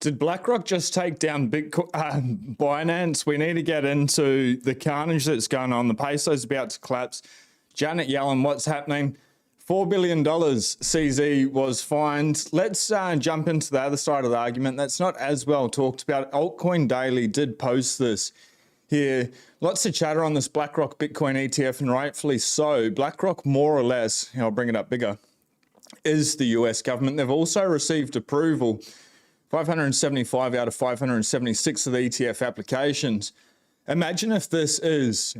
Did BlackRock just take down Binance? We need to get into the carnage that's going on. The peso's about to collapse. Janet Yellen, what's happening? $4 billion CZ was fined. Let's jump into the other side of the argument. That's not as well talked about. Altcoin Daily did post this here. Lots of chatter on this BlackRock Bitcoin ETF, and rightfully so. BlackRock, more or less, I'll bring it up bigger, is the US government. They've also received approval 575 out of 576 of the ETF applications. Imagine if this is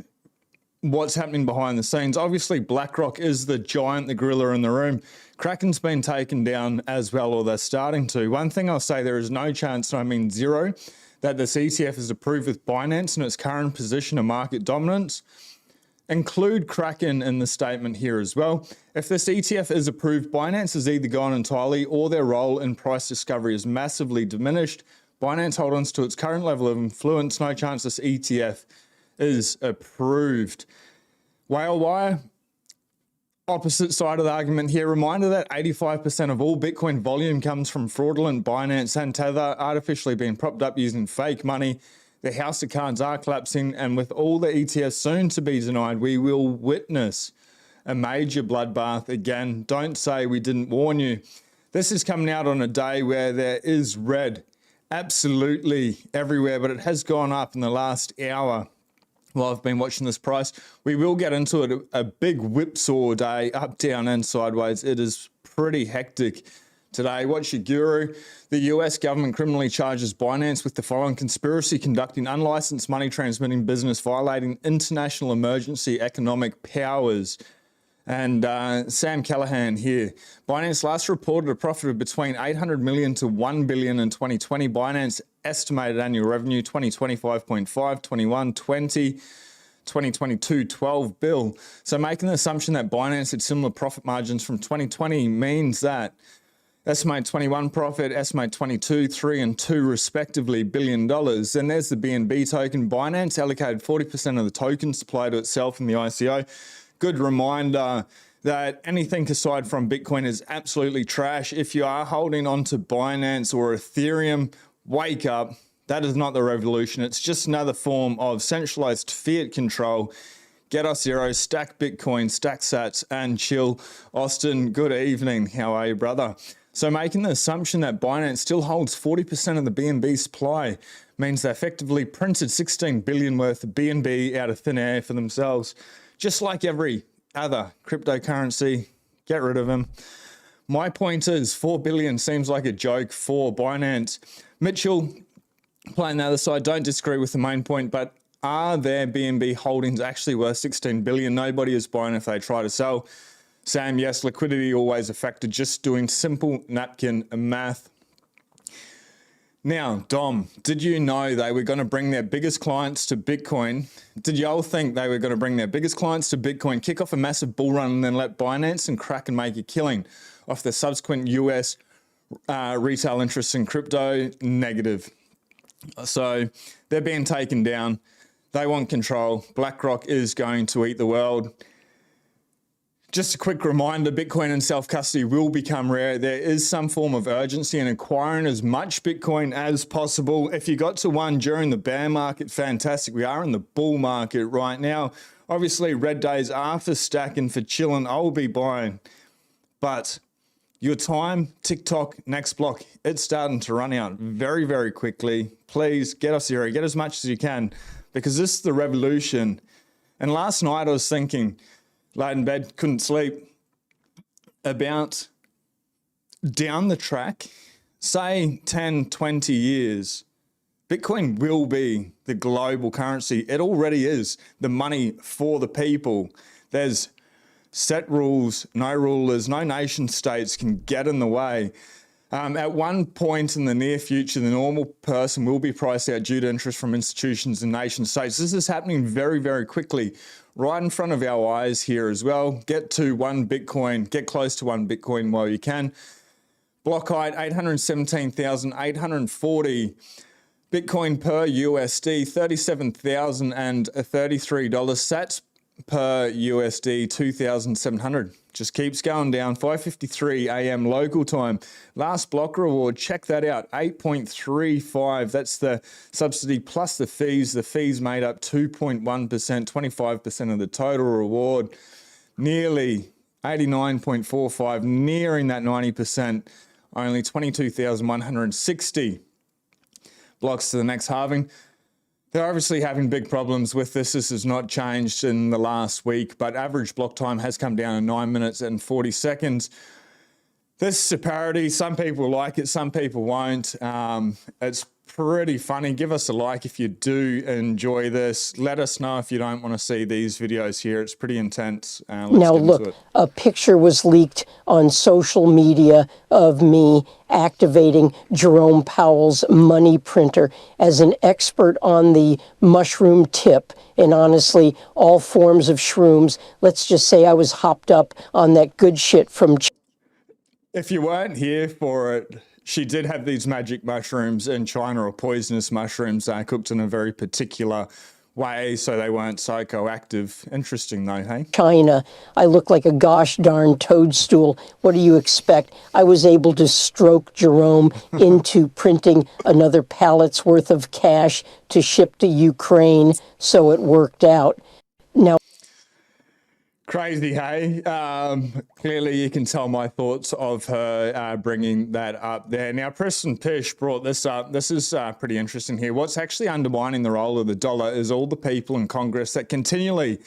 what's happening behind the scenes. Obviously, BlackRock is the giant, the gorilla in the room. Kraken's been taken down as well, or they're starting to. One thing I'll say, there is no chance, and I mean zero, that this ETF is approved with Binance in its current position of market dominance. Include Kraken in the statement here as well. If this ETF is approved, Binance has either gone entirely or their role in price discovery is massively diminished. Binance holds on to its current level of influence. No chance this ETF is approved. Whale wire, opposite side of the argument here. Reminder that 85% of all Bitcoin volume comes from fraudulent Binance and Tether, artificially being propped up using fake money. The house of cards are collapsing, and with all the ETFs soon to be denied, we will witness a major bloodbath again. Don't say we didn't warn you. This is coming out on a day where there is red absolutely everywhere, but it has gone up in the last hour while I've been watching this price. We will get into it, a big whipsaw day, up, down, and sideways. It is pretty hectic today. What's your guru? The US government criminally charges Binance with the following: conspiracy, conducting unlicensed money transmitting business, violating international emergency economic powers. And Sam Callahan here. Binance last reported a profit of between 800 million to 1 billion in 2020. Binance estimated annual revenue 2020 5.5, 21 20, 2022 12 bill. So making the assumption that Binance had similar profit margins from 2020 means that estimate 21 profit, estimate 22, 3 and 2 respectively $1 billion. Then there's the BNB token. Binance allocated 40% of the token supply to itself in the ICO. Good reminder that anything aside from Bitcoin is absolutely trash. If you are holding on to Binance or Ethereum, wake up. That is not the revolution. It's just another form of centralized fiat control. Get us zeros, stack Bitcoin, stack sats, and chill. Austin, good evening. How are you, brother? So making the assumption that Binance still holds 40% of the BNB supply means they effectively printed 16 billion worth of BNB out of thin air for themselves. Just like every other cryptocurrency, get rid of them. My point is 4 billion seems like a joke for Binance. Mitchell, playing the other side, don't disagree with the main point, but are their BNB holdings actually worth 16 billion? Nobody is buying if they try to sell. Sam, yes, liquidity always a factor, just doing simple napkin math. Now, Dom, did you know they were going to bring their biggest clients to Bitcoin? Did y'all think they were going to bring their biggest clients to Bitcoin, kick off a massive bull run, and then let Binance and Kraken make a killing off the subsequent US retail interests in crypto? Negative. So they're being taken down. They want control. BlackRock is going to eat the world. Just a quick reminder, Bitcoin and self-custody will become rare. There is some form of urgency in acquiring as much Bitcoin as possible. If you got to one during the bear market, fantastic. We are in the bull market right now. Obviously, red days are for stacking, for chilling. I will be buying. But your time, TikTok, next block, it's starting to run out very, very quickly. Please get us zero, get as much as you can, because this is the revolution. And last night I was thinking, laid in bed, couldn't sleep, about down the track, say 10, 20 years, Bitcoin will be the global currency. It already is the money for the people. There's set rules, no rulers, no nation states can get in the way. At one point in the near future, the normal person will be priced out due to interest from institutions and nation states. This is happening very, very quickly, right in front of our eyes here as well. Get to 1 Bitcoin, get close to 1 Bitcoin while you can. Block height, 817,840 Bitcoin per USD, $37,033. Sats per USD, 2,700. just keeps going down. 5:53 a.m. local time. Last block reward, check that out, 8.35. That's the subsidy plus the fees. The fees made up 2.1%, 25% of the total reward. Nearly 89.45, nearing that 90%. Only 22,160 blocks to the next halving. They're obviously having big problems with this. This has not changed in the last week, but average block time has come down to 9 minutes and 40 seconds. This is a parody. Some people like it, some people won't. It's pretty funny. Give us a like if you do enjoy this. Let us know if you don't want to see these videos here. It's pretty intense. Now look, a picture was leaked on social media of me activating Jerome Powell's money printer. As an expert on the mushroom tip, and honestly, all forms of shrooms, let's just say I was hopped up on that good shit from... If you weren't here for it, she did have these magic mushrooms in China, or poisonous mushrooms, cooked in a very particular way so they weren't psychoactive. Interesting though, hey? China. I look like a gosh darn toadstool. What do you expect? I was able to stroke Jerome into printing another pallet's worth of cash to ship to Ukraine, so it worked out. Now, crazy, hey? Clearly you can tell my thoughts of her bringing that up there. Now, Preston Pish brought this up. This is pretty interesting here. What's actually undermining the role of the dollar is all the people in Congress that continually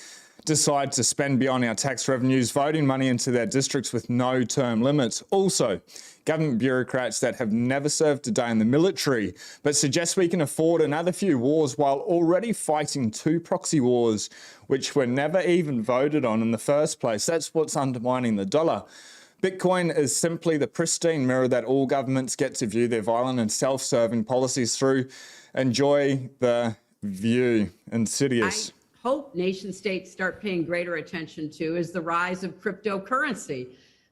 decide to spend beyond our tax revenues, voting money into their districts with no term limits. Also, government bureaucrats that have never served a day in the military, but suggest we can afford another few wars while already fighting 2 proxy wars, which were never even voted on in the first place. That's what's undermining the dollar. Bitcoin is simply the pristine mirror that all governments get to view their violent and self-serving policies through. Enjoy the view. Insidious. I hope nation states start paying greater attention to is the rise of cryptocurrency,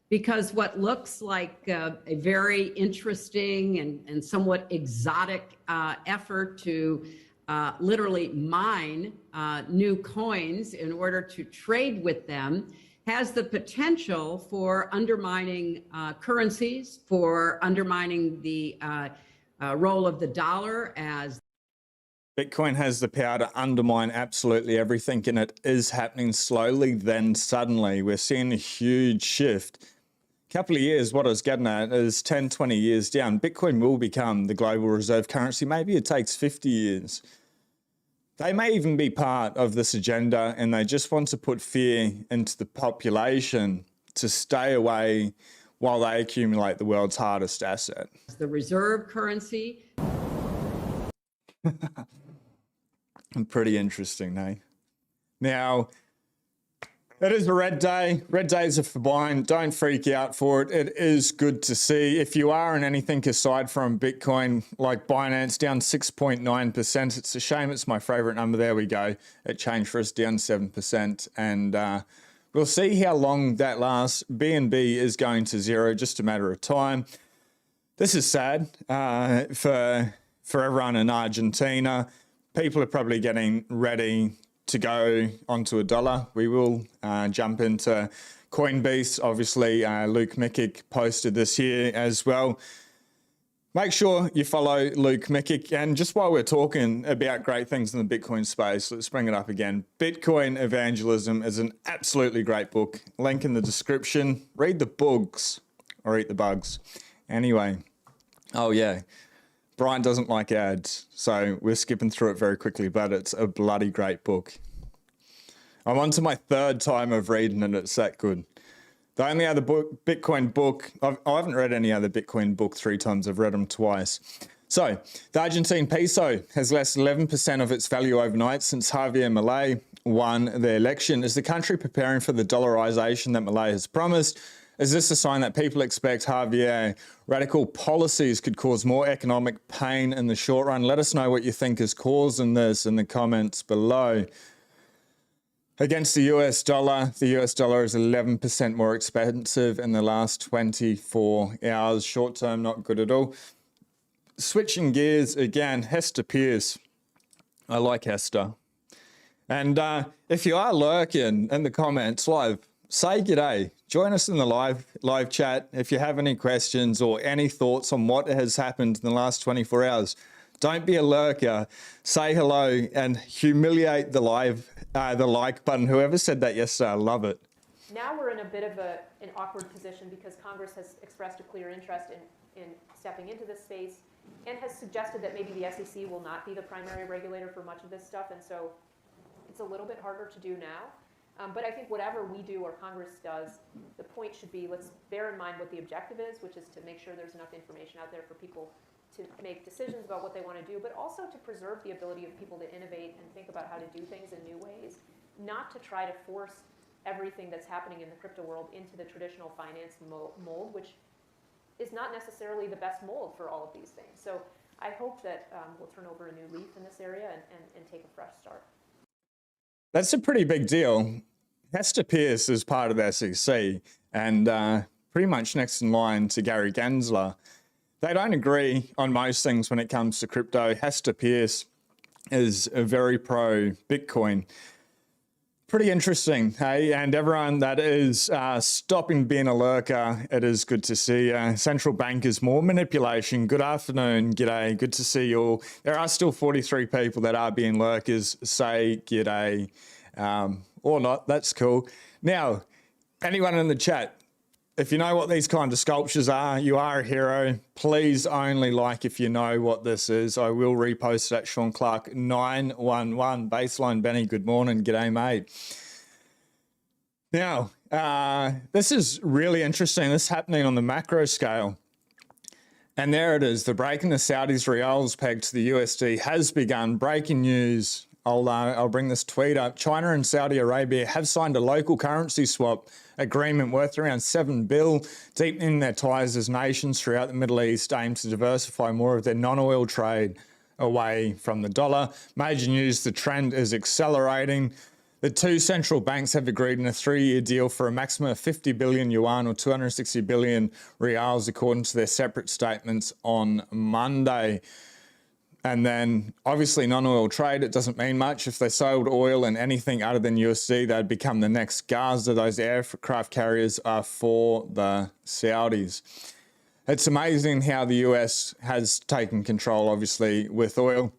because what looks like a very interesting and somewhat exotic effort to literally mine new coins in order to trade with them has the potential for undermining currencies, for undermining the role of the dollar as... Bitcoin has the power to undermine absolutely everything, and it is happening slowly, then suddenly. We're seeing a huge shift. A couple of years, what I was getting at is 10, 20 years down, Bitcoin will become the global reserve currency. Maybe it takes 50 years. They may even be part of this agenda, and they just want to put fear into the population to stay away while they accumulate the world's hardest asset. The reserve currency. Pretty interesting, eh? Now, it is a red day. Red days are for buying. Don't freak out for it. It is good to see. If you are in anything aside from Bitcoin, like Binance, down 6.9%. It's a shame. It's my favorite number. There we go. It changed for us, down 7%. And we'll see how long that lasts. BNB is going to zero, just a matter of time. This is sad for everyone in Argentina. People are probably getting ready to go onto a dollar. We will jump into Coinbase. Obviously, Luke Mikic posted this here as well. Make sure you follow Luke Mikic. And just while we're talking about great things in the Bitcoin space, let's bring it up again. Bitcoin Evangelism is an absolutely great book. Link in the description. Read the books or eat the bugs. Anyway, oh yeah. Brian doesn't like ads, so we're skipping through it very quickly, but it's a bloody great book. I'm on to my 3rd time of reading it. It's that good. The only other book, Bitcoin book, I haven't read any other Bitcoin book 3 times. I've read them twice. So, the Argentine peso has lost 11% of its value overnight since Javier Milei won the election. Is the country preparing for the dollarization that Milei has promised? Is this a sign that people expect Javier radical policies could cause more economic pain in the short run? Let us know what you think is causing this in the comments below. Against the US dollar is 11% more expensive in the last 24 hours. Short term, not good at all. Switching gears again, Hester Pierce. I like Hester. And if you are lurking in the comments live, say g'day. Join us in the live chat if you have any questions or any thoughts on what has happened in the last 24 hours. Don't be a lurker. Say hello and humiliate the like button. Whoever said that yesterday, I love it. Now we're in a bit of an awkward position because Congress has expressed a clear interest in stepping into this space and has suggested that maybe the SEC will not be the primary regulator for much of this stuff, and so it's a little bit harder to do now. But I think whatever we do or Congress does, the point should be, let's bear in mind what the objective is, which is to make sure there's enough information out there for people to make decisions about what they want to do, but also to preserve the ability of people to innovate and think about how to do things in new ways, not to try to force everything that's happening in the crypto world into the traditional finance mold, which is not necessarily the best mold for all of these things. So I hope that we'll turn over a new leaf in this area and take a fresh start. That's a pretty big deal. Hester Peirce is part of the SEC and pretty much next in line to Gary Gensler. They don't agree on most things when it comes to crypto. Hester Peirce is a very pro Bitcoin. Pretty interesting, hey? And everyone that is stopping being a lurker, it is good to see central bankers, more manipulation. Good afternoon, g'day, good to see you all. There are still 43 people that are being lurkers. Say g'day or not, that's cool. Now, anyone in the chat, if you know what these kind of sculptures are, you are a hero. Please only like if you know what this is. I will repost it at Sean Clark 911. Baseline Benny, good morning. G'day, mate. Now, this is really interesting. This is happening on the macro scale. And there it is. The break in the Saudis' Reals peg to the USD has begun. Breaking news. I'll bring this tweet up. China and Saudi Arabia have signed a local currency swap agreement worth around $7 billion, deepening their ties as nations throughout the Middle East aim to diversify more of their non-oil trade away from the dollar. Major news, the trend is accelerating. The two central banks have agreed on a 3-year deal for a maximum of 50 billion yuan or 260 billion reals, according to their separate statements on Monday. And then obviously non-oil trade, it doesn't mean much. If they sold oil and anything other than USD, they'd become the next Gaza. Those aircraft carriers are for the Saudis. It's amazing how the US has taken control, obviously, with oil.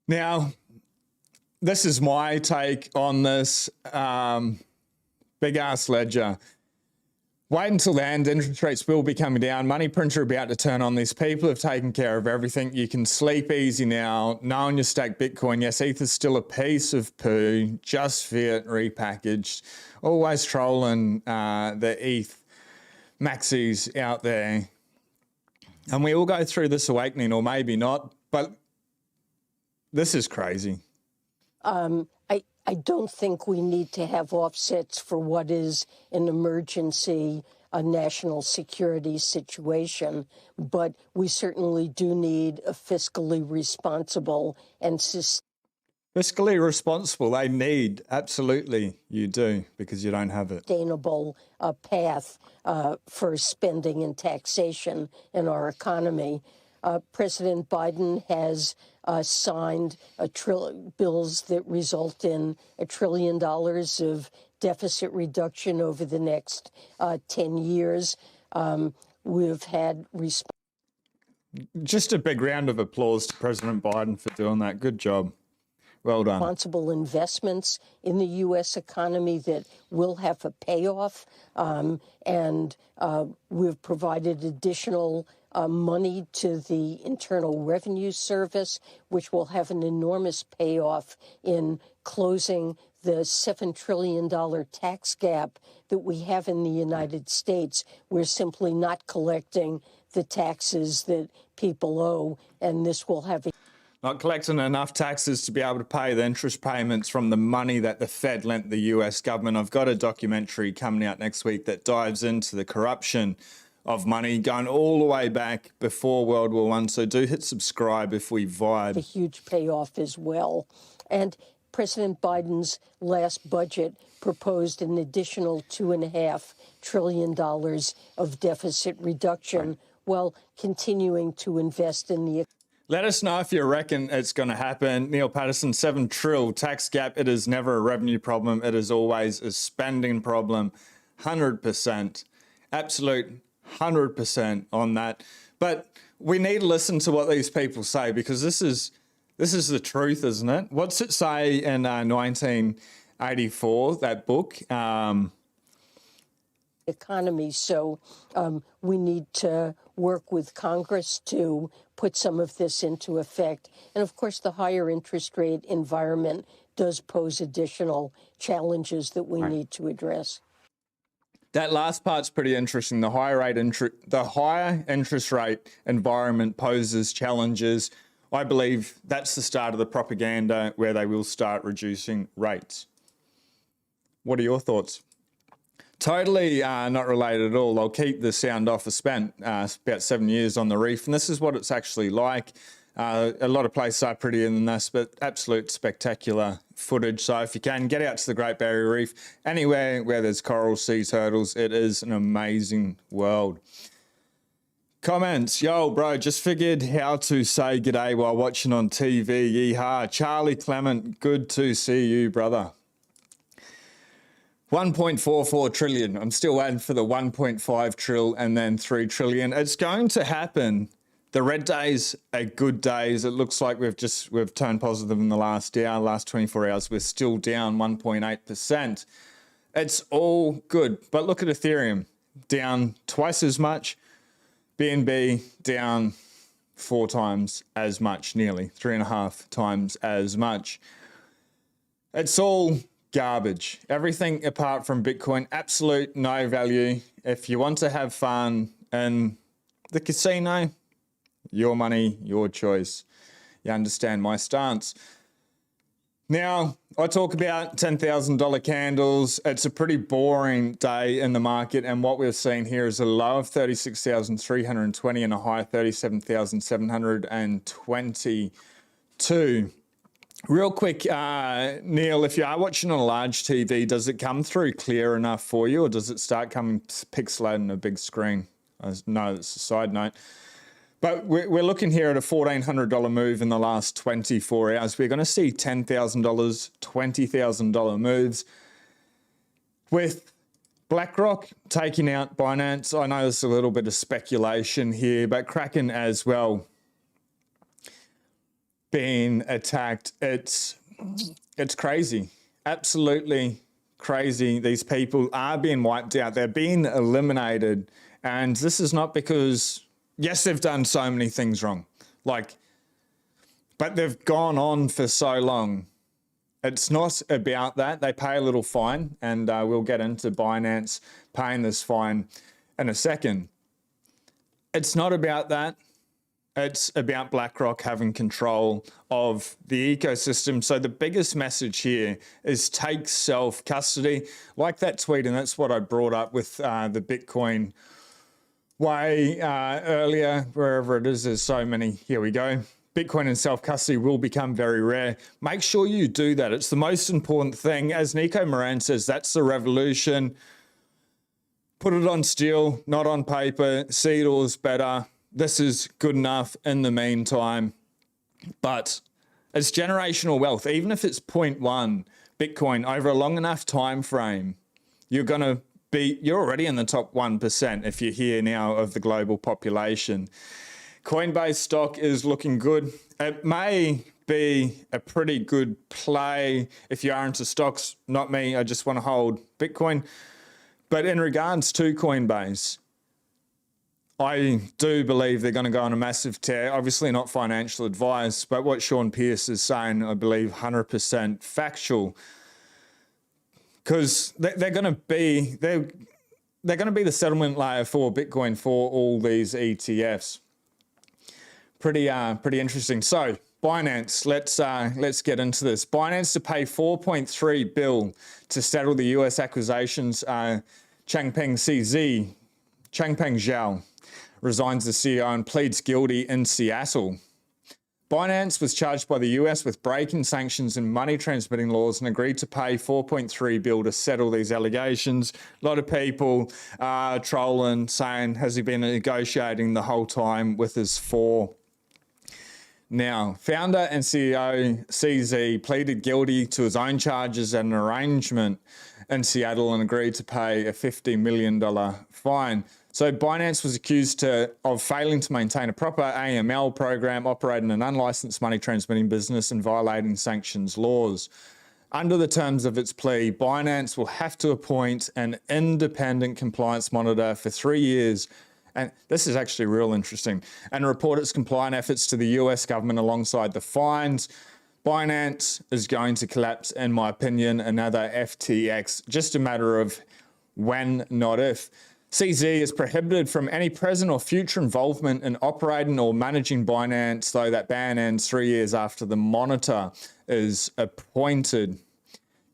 Now, this is my take on this big-ass ledger. Wait until the end. Interest rates will be coming down. Money printer about to turn on. These people have taken care of everything. You can sleep easy now, knowing you stack Bitcoin. Yes, ETH's still a piece of poo, just fiat repackaged. Always trolling the ETH maxis out there. And we all go through this awakening, or maybe not, but this is crazy. I don't think we need to have offsets for what is an emergency, a national security situation, but we certainly do need a fiscally responsible and Fiscally responsible, they need, absolutely, you do, because you don't have it. Sustainable path for spending and taxation in our economy. President Biden has signed bills that result in $1 trillion of deficit reduction over the next 10 years. We've had just a big round of applause to President Biden for doing that. Good job. Well done. Responsible investments in the U.S. economy that will have a payoff, and we've provided additional money to the Internal Revenue Service, which will have an enormous payoff in closing the $7 trillion tax gap that we have in the United States. We're simply not collecting the taxes that people owe, and this will have a not collecting enough taxes to be able to pay the interest payments from the money that the Fed lent the US government. I've got a documentary coming out next week that dives into the corruption of money going all the way back before World War I. So do hit subscribe if we vibe. A huge payoff as well. And President Biden's last budget proposed an additional $2.5 trillion of deficit reduction while continuing to invest in the Let us know if you reckon it's going to happen. Neil Patterson, 7 trill tax gap. It is never a revenue problem. It is always a spending problem. 100%. Absolute 100% on that. But we need to listen to what these people say, because this is the truth, isn't it? What's it say in 1984, that book? Economy. So we need to work with Congress to put some of this into effect. And of course, the higher interest rate environment does pose additional challenges that we need to address. That last part's pretty interesting. The higher interest rate environment poses challenges. I believe that's the start of the propaganda where they will start reducing rates. What are your thoughts? Totally not related at all. I'll keep the sound off. I spent about 7 years on the reef, and this is what it's actually like. A lot of places are prettier than this, but absolute spectacular footage. So if you can, get out to the Great Barrier Reef, anywhere where there's coral, sea turtles, it is an amazing world. Comments. Yo, bro, just figured how to say g'day while watching on TV. Yeehaw. Charlie Clement, good to see you, brother. 1.44 trillion. I'm still waiting for the 1.5 trill and then 3 trillion. It's going to happen. The red days are good days. It looks like we've turned positive in the last hour, last 24 hours. We're still down 1.8%. It's all good. But look at Ethereum, down twice as much. BNB down 4 times as much, nearly 3.5 times as much. It's all garbage. Everything apart from Bitcoin, absolute no value. If you want to have fun in the casino, your money, your choice. You understand my stance. Now, I talk about $10,000 candles. It's a pretty boring day in the market, and what we've seen here is a low of 36,320 and a high of 37,722. Real quick, Neil, if you are watching on a large TV, does it come through clear enough for you, or does it start coming pixelated on a big screen? No, that's a side note. But we're looking here at a $1,400 move in the last 24 hours. We're going to see $10,000, $20,000 moves. With BlackRock taking out Binance, I know there's a little bit of speculation here, but Kraken as well being attacked. It's crazy. Absolutely crazy. These people are being wiped out. They're being eliminated. And this is not because, yes, they've done so many things wrong, but they've gone on for so long. It's not about that. They pay a little fine, and we'll get into Binance paying this fine in a second. It's not about that. It's about BlackRock having control of the ecosystem. So the biggest message here is take self-custody. Like that tweet, and that's what I brought up with the Bitcoin way earlier, wherever it is, there's so many. Here we go. Bitcoin and self-custody will become very rare. Make sure you do that. It's the most important thing. As Nico Moran says, that's the revolution. Put it on steel, not on paper. Seedor's better. This is good enough in the meantime. But it's generational wealth. Even if it's 0.1 Bitcoin over a long enough time frame, you're already in the top 1% if you're here now of the global population. Coinbase stock is looking good. It may be a pretty good play if you are into stocks. Not me, I just want to hold Bitcoin. But in regards to Coinbase, I do believe they're going to go on a massive tear. Obviously not financial advice, but what Sean Pierce is saying, I believe 100% factual. Because they're going to be the settlement layer for Bitcoin for all these ETFs. Pretty interesting. So Binance, let's get into this. Binance to pay $4.3 billion to settle the US accusations. Changpeng Zhao resigns as CEO and pleads guilty in Seattle. Binance was charged by the US with breaking sanctions and money transmitting laws and agreed to pay $4.3 billion to settle these allegations. A lot of people trolling, saying, has he been negotiating the whole time with his 4? Now, founder and CEO CZ pleaded guilty to his own charges at an arrangement in Seattle and agreed to pay a $50 million fine. So Binance was accused of failing to maintain a proper AML program, operating an unlicensed money transmitting business and violating sanctions laws. Under the terms of its plea, Binance will have to appoint an independent compliance monitor for 3 years, and this is actually real interesting, and report its compliance efforts to the US government alongside the fines. Binance is going to collapse, in my opinion, another FTX, just a matter of when, not if. CZ is prohibited from any present or future involvement in operating or managing Binance, though that ban ends 3 years after the monitor is appointed.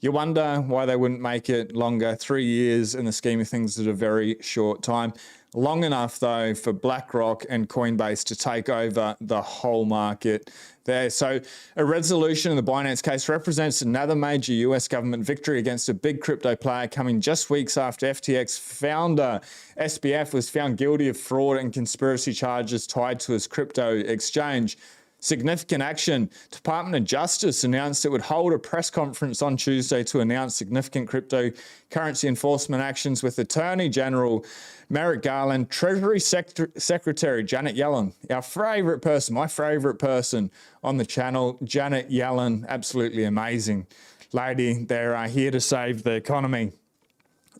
You wonder why they wouldn't make it longer. 3 years in the scheme of things is a very short time. Long enough, though, for BlackRock and Coinbase to take over the whole market there. So a resolution in the Binance case represents another major US government victory against a big crypto player, coming just weeks after FTX founder SBF was found guilty of fraud and conspiracy charges tied to his crypto exchange. Significant action. Department of Justice announced it would hold a press conference on Tuesday to announce significant cryptocurrency enforcement actions with Attorney General Merrick Garland, Treasury Secretary Janet Yellen, our favourite person, my favourite person on the channel, Janet Yellen, absolutely amazing lady. They're here to save the economy.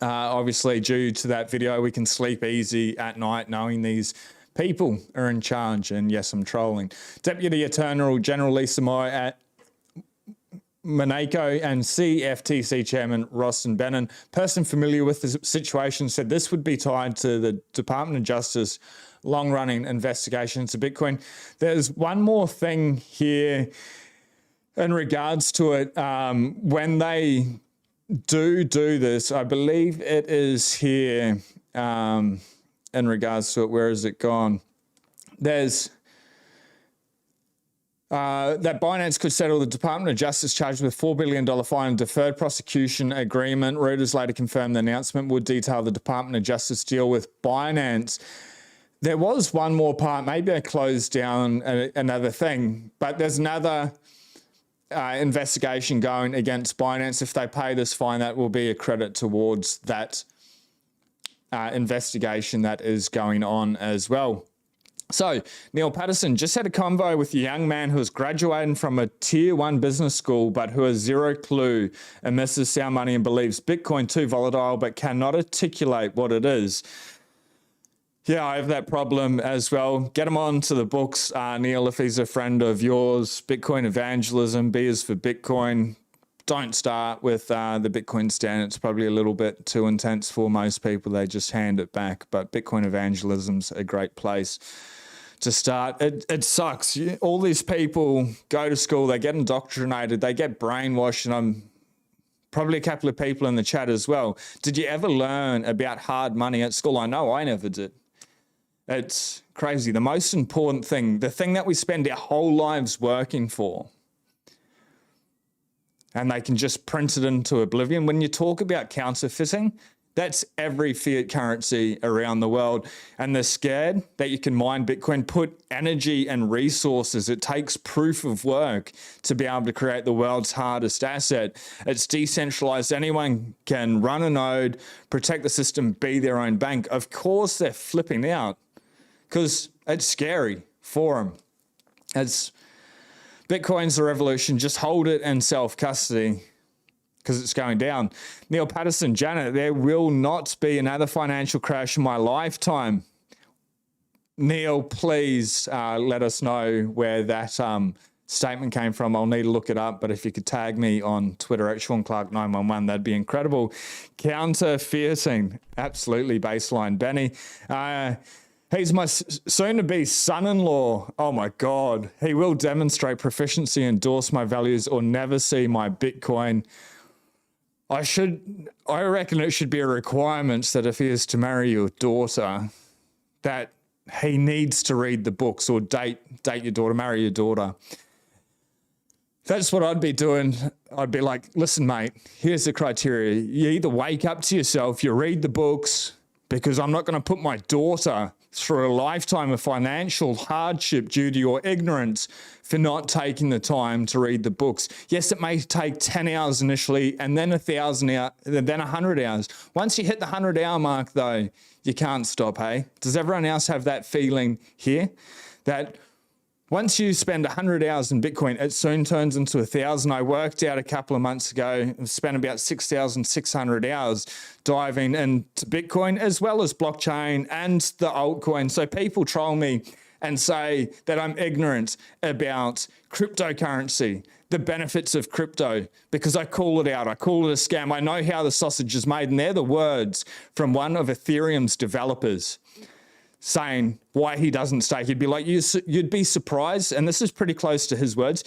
Obviously, due to that video, we can sleep easy at night knowing these people are in charge, and yes, I'm trolling. Deputy Attorney General Lisa Monaco and CFTC Chairman Rostin Benin, person familiar with the situation, said this would be tied to the Department of Justice long-running investigation into Bitcoin. There's one more thing here in regards to it. When they do this, I believe it is here, in regards to it, where has it gone? There's that Binance could settle the Department of Justice charge with $4 billion fine and deferred prosecution agreement. Reuters later confirmed the announcement would detail the Department of Justice deal with Binance. There was one more part, maybe I closed down another thing, but there's another investigation going against Binance. If they pay this fine, that will be a credit towards that investigation that is going on as well. So Neil Patterson just had a convo with a young man who is graduating from a tier 1 business school, but who has zero clue and misses sound money and believes Bitcoin too volatile, but cannot articulate what it is. Yeah, I have that problem as well. Get him on to the books, Neil, if he's a friend of yours. Bitcoin Evangelism, B is for Bitcoin. Don't start with the Bitcoin stand. It's probably a little bit too intense for most people. They just hand it back. But Bitcoin Evangelism's a great place to start. It sucks. All these people go to school, they get indoctrinated, they get brainwashed, and I'm probably a couple of people in the chat as well. Did you ever learn about hard money at school? I know I never did. It's crazy. The most important thing, the thing that we spend our whole lives working for, and they can just print it into oblivion. When you talk about counterfeiting, that's every fiat currency around the world. And they're scared that you can mine Bitcoin, put energy and resources. It takes proof of work to be able to create the world's hardest asset. It's decentralized. Anyone can run a node, protect the system, be their own bank. Of course, they're flipping out because it's scary for them. Bitcoin's the revolution. Just hold it in self-custody because it's going down. Neil Patterson, Janet, there will not be another financial crash in my lifetime. Neil, please let us know where that statement came from. I'll need to look it up, but if you could tag me on Twitter at SeanClark911, that'd be incredible. Counterfeiting, absolutely baseline. Benny, he's my soon-to-be son-in-law. Oh, my God. He will demonstrate proficiency, endorse my values, or never see my Bitcoin. I reckon it should be a requirement that if he is to marry your daughter, that he needs to read the books or date your daughter, marry your daughter. That's what I'd be doing. I'd be like, listen, mate, here's the criteria. You either wake up to yourself, you read the books, because I'm not going to put my daughter through a lifetime of financial hardship due to your ignorance for not taking the time to read the books. Yes, it may take 10 hours initially and then 1,000 hours, then 100 hours. Once you hit the 100-hour mark, though, you can't stop, hey? Does everyone else have that feeling here? That once you spend 100 hours in Bitcoin, it soon turns into 1,000. I worked out a couple of months ago, I've spent about 6,600 hours diving into Bitcoin as well as blockchain and the altcoin. So people troll me and say that I'm ignorant about cryptocurrency, the benefits of crypto, because I call it out. I call it a scam. I know how the sausage is made, and they're the words from one of Ethereum's developers saying why he doesn't stake. He'd be like, you'd be surprised, and this is pretty close to his words.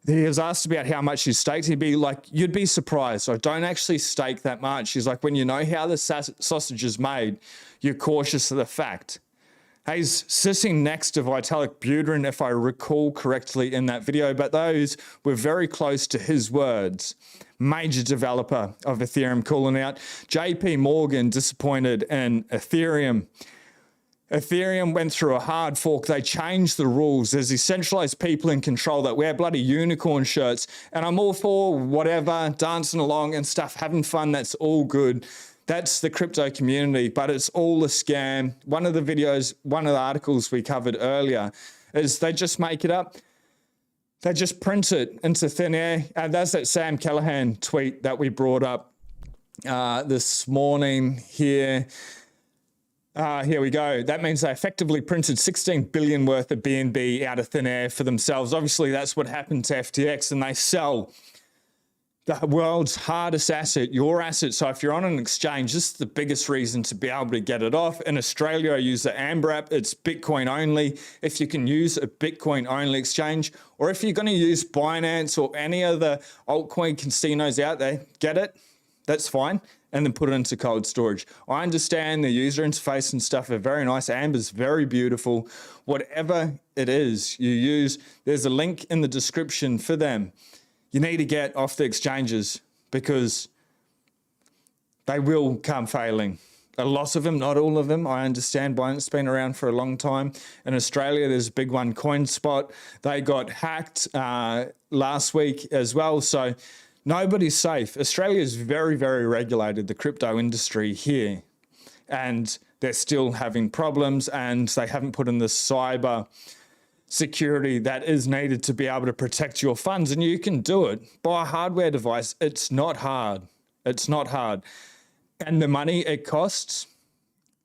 He was asked about how much he staked. He'd be like, you'd be surprised. I don't actually stake that much. He's like, when you know how the sausage is made, you're cautious of the fact. He's sitting next to Vitalik Buterin, if I recall correctly in that video, but those were very close to his words. Major developer of Ethereum calling out. JP Morgan disappointed in Ethereum. Ethereum went through a hard fork. They changed the rules. There's these centralized people in control that wear bloody unicorn shirts. And I'm all for whatever, dancing along and stuff, having fun. That's all good. That's the crypto community, but it's all a scam. One of the articles we covered earlier is they just make it up. They just print it into thin air. And that's that Sam Callahan tweet that we brought up this morning here. Here we go. That means they effectively printed 16 billion worth of BNB out of thin air for themselves. Obviously, that's what happened to FTX, and they sell the world's hardest asset, your asset. So if you're on an exchange, this is the biggest reason to be able to get it off. In Australia, I use the Amber app. It's Bitcoin only. If you can use a Bitcoin only exchange, or if you're going to use Binance or any other altcoin casinos out there, get it. That's fine. And then put it into cold storage. I understand the user interface and stuff are very nice. Amber's very beautiful. Whatever it is you use, there's a link in the description for them. You need to get off the exchanges because they will come failing. A lot of them, not all of them. I understand Binance has been around for a long time. In Australia, there's a big one, CoinSpot. They got hacked last week as well. So nobody's safe. Australia is very, very regulated, the crypto industry here. And they're still having problems, and they haven't put in the cyber security that is needed to be able to protect your funds. And you can do it. Buy a hardware device. It's not hard. It's not hard. And the money it costs,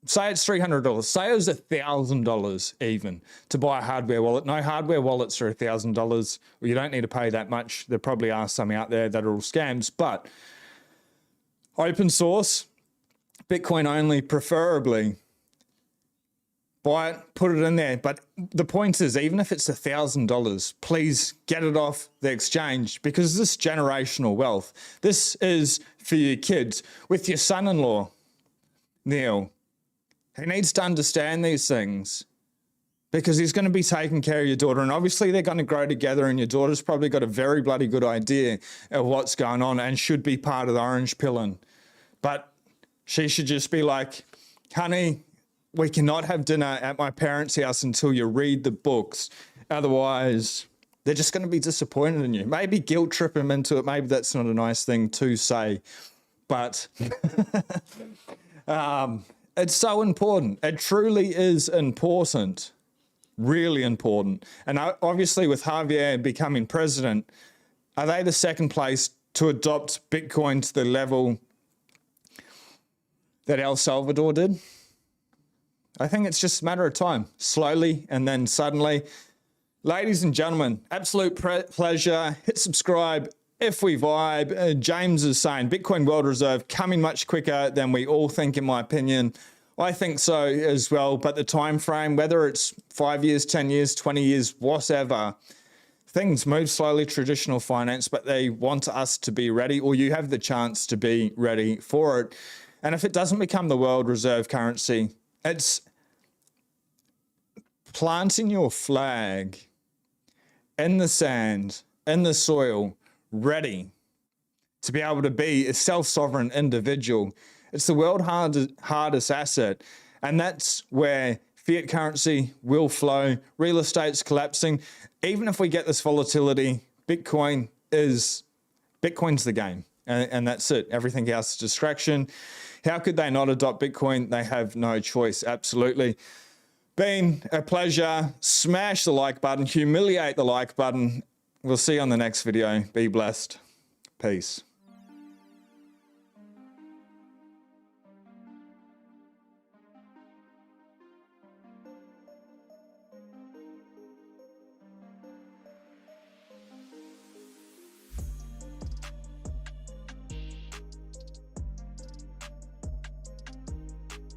say it's $300. Say it was $1,000 even to buy a hardware wallet. No, hardware wallets are $1,000. Well, you don't need to pay that much. There probably are some out there that are all scams, but open source, Bitcoin only, preferably. Buy it, put it in there. But the point is, even if it's $1,000, please get it off the exchange, because this is generational wealth. This is for your kids. With your son-in-law, Neil, he needs to understand these things because he's going to be taking care of your daughter, and obviously they're going to grow together, and your daughter's probably got a very bloody good idea of what's going on and should be part of the orange pilling. But she should just be like, honey, we cannot have dinner at my parents' house until you read the books. Otherwise, they're just going to be disappointed in you. Maybe guilt trip them into it. Maybe that's not a nice thing to say, but it's so important. It truly is important, really important. And obviously with Javier becoming president, are they the second place to adopt Bitcoin to the level that El Salvador did? I think it's just a matter of time, slowly and then suddenly. Ladies and gentlemen, absolute pleasure. Hit subscribe if we vibe. James is saying Bitcoin World Reserve coming much quicker than we all think, in my opinion. I think so as well, but the time frame, whether it's 5 years, 10 years, 20 years, whatever, things move slowly, traditional finance, but they want us to be ready, or you have the chance to be ready for it. And if it doesn't become the world reserve currency, it's planting your flag in the sand, in the soil, ready to be able to be a self-sovereign individual. It's the world's hardest asset. And that's where fiat currency will flow, real estate's collapsing. Even if we get this volatility, Bitcoin's the game. And that's it. Everything else is distraction. How could they not adopt Bitcoin? They have no choice. Absolutely. Been a pleasure. Smash the like button. Humiliate the like button. We'll see you on the next video. Be blessed. Peace.